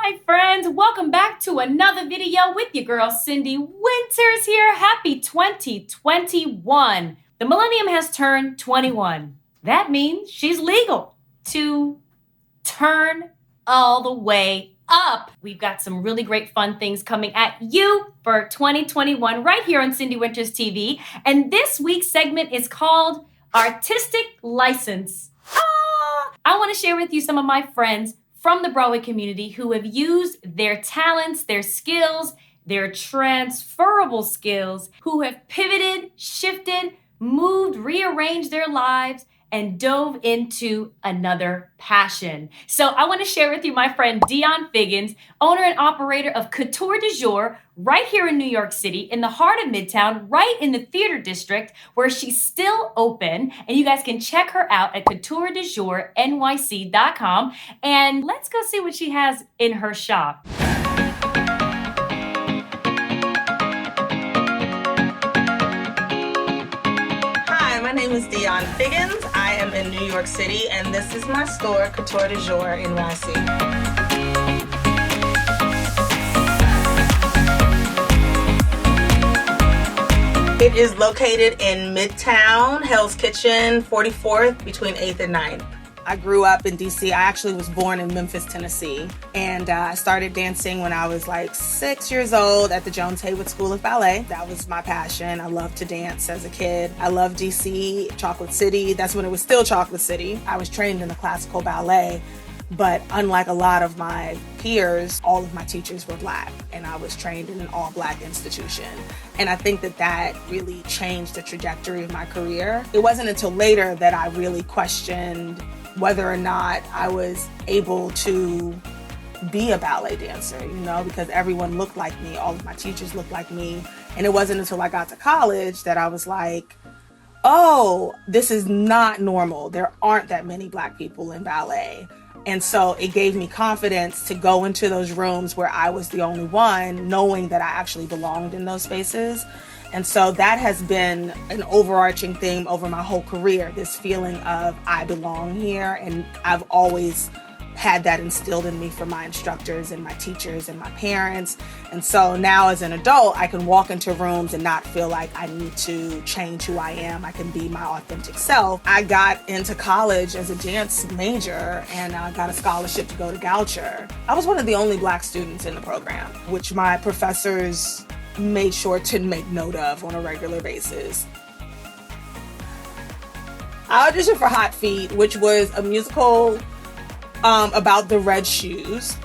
my friends, welcome back to another video with your girl Syndee. Winter's here. Happy 2021. The millennium has turned 21. That means she's legal to turn all the way up. We've got some really great fun things coming at you for 2021 right here on Syndee Winters TV. And this week's segment is called Artistic License. I want to share with you some of my friends from the Broadway community who have used their talents, their skills, their transferable skills, who have pivoted, shifted, moved, rearranged their lives, and dove into another passion. So I want to share with you my friend Dionne Figgins, owner and operator of Couture du Jour, right here in New York City, in the heart of Midtown, right in the theater district, where she's still open. And you guys can check her out at Couture du Jour NYC.com. And let's go see what she has in her shop. My name is Dionne Figgins. I am in New York City, and this is my store, Couture du Jour NYC. It is located in Midtown, Hell's Kitchen, 44th, between 8th and 9th. I grew up in DC. I actually was born in Memphis, Tennessee. And I started dancing when I was like 6 years old at the Jones Haywood School of Ballet. That was my passion. I loved to dance as a kid. I loved DC, Chocolate City. That's when it was still Chocolate City. I was trained in the classical ballet. But unlike a lot of my peers, all of my teachers were Black, and I was trained in an all-Black institution. And I think that that really changed the trajectory of my career. It wasn't until later that I really questioned whether or not I was able to be a ballet dancer, because everyone looked like me. All of my teachers looked like me. And it wasn't until I got to college that I was like, oh, this is not normal. There aren't that many Black people in ballet. And so it gave me confidence to go into those rooms where I was the only one, knowing that I actually belonged in those spaces. And so that has been an overarching theme over my whole career, this feeling of I belong here. And I've always had that instilled in me from my instructors and my teachers and my parents. And so now as an adult, I can walk into rooms and not feel like I need to change who I am. I can be my authentic self. I got into college as a dance major, and I got a scholarship to go to Couture. I was one of the only Black students in the program, which my professors made sure to make note of on a regular basis. I auditioned for Hot Feet, which was a musical about the red shoes,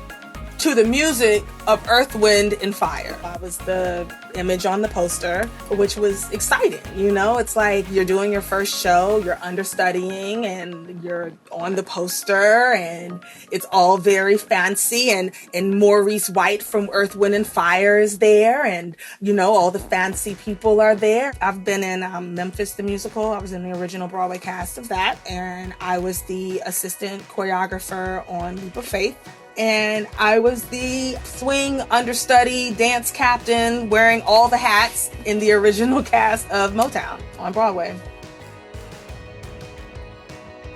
to the music of Earth, Wind, and Fire. I was the image on the poster, which was exciting. It's like you're doing your first show, you're understudying, and you're on the poster, and it's all very fancy, and Maurice White from Earth, Wind, and Fire is there, and all the fancy people are there. I've been in Memphis the musical. I was in the original Broadway cast of that, and I was the assistant choreographer on Leap of Faith. And I was the swing understudy dance captain wearing all the hats in the original cast of Motown on Broadway.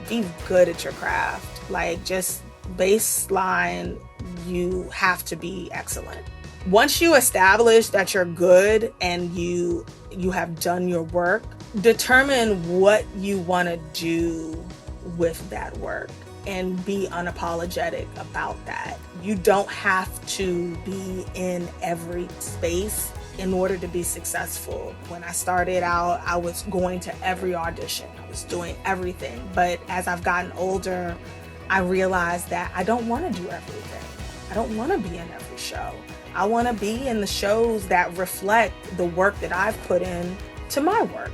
Be good at your craft. Like, just baseline, you have to be excellent. Once you establish that you're good and you have done your work, determine what you want to do with that work. And be unapologetic about that. You don't have to be in every space in order to be successful. When I started out, I was going to every audition. I was doing everything. But as I've gotten older, I realized that I don't want to do everything. I don't want to be in every show. I want to be in the shows that reflect the work that I've put in to my work.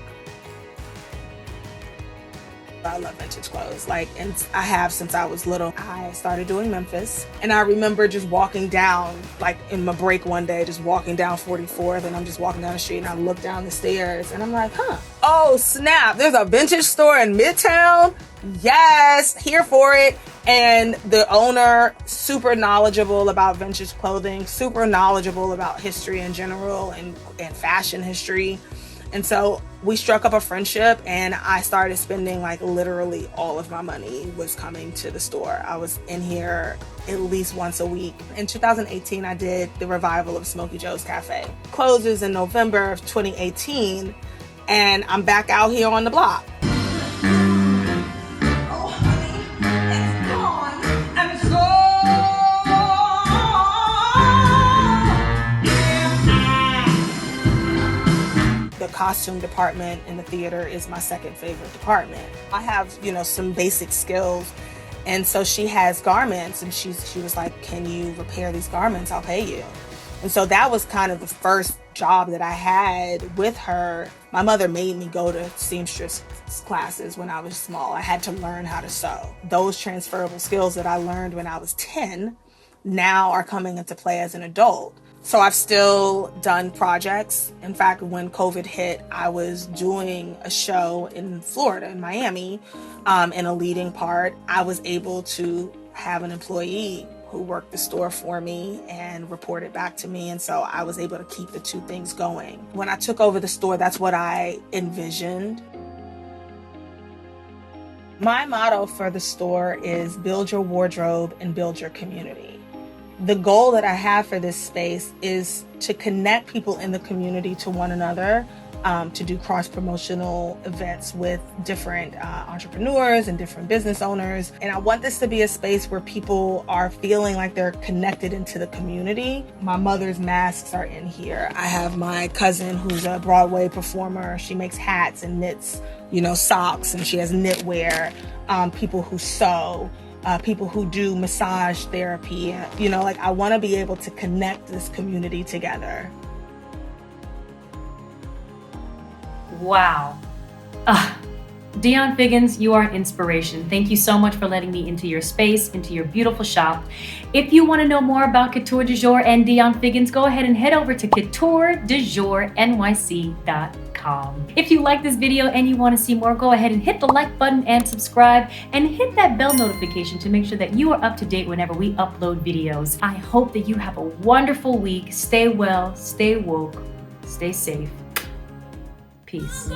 I love vintage clothes, and I have since I was little. I started doing Memphis, and I remember just walking down, in my break one day, just walking down 44th, and I'm just walking down the street, and I look down the stairs, and I'm like, oh snap, there's a vintage store in Midtown? Yes, here for it. And the owner, super knowledgeable about vintage clothing, super knowledgeable about history in general and fashion history. And so we struck up a friendship, and I started spending like literally all of my money was coming to the store. I was in here at least once a week. In 2018, I did the revival of Smokey Joe's Cafe. Closes in November of 2018, and I'm back out here on the block. The costume department in the theater is my second favorite department. I have, some basic skills. And so she has garments, and she was like, can you repair these garments? I'll pay you. And so that was kind of the first job that I had with her. My mother made me go to seamstress classes when I was small. I had to learn how to sew. Those transferable skills that I learned when I was 10 now are coming into play as an adult. So I've still done projects. In fact, when COVID hit, I was doing a show in Florida, in Miami, in a leading part. I was able to have an employee who worked the store for me and reported back to me. And so I was able to keep the two things going. When I took over the store, that's what I envisioned. My motto for the store is build your wardrobe and build your community. The goal that I have for this space is to connect people in the community to one another, to do cross-promotional events with different entrepreneurs and different business owners. And I want this to be a space where people are feeling like they're connected into the community. My mother's masks are in here. I have my cousin who's a Broadway performer. She makes hats and knits, socks, and she has knitwear. People who sew. People who do massage therapy, I want to be able to connect this community together. Wow. Dionne Figgins, you are an inspiration. Thank you so much for letting me into your space, into your beautiful shop. If you want to know more about Couture du Jour and Dionne Figgins, go ahead and head over to CoutureDuJourNYC.com. If you like this video and you want to see more, go ahead and hit the like button and subscribe, and hit that bell notification to make sure that you are up to date whenever we upload videos. I hope that you have a wonderful week. Stay well, stay woke, stay safe. Peace.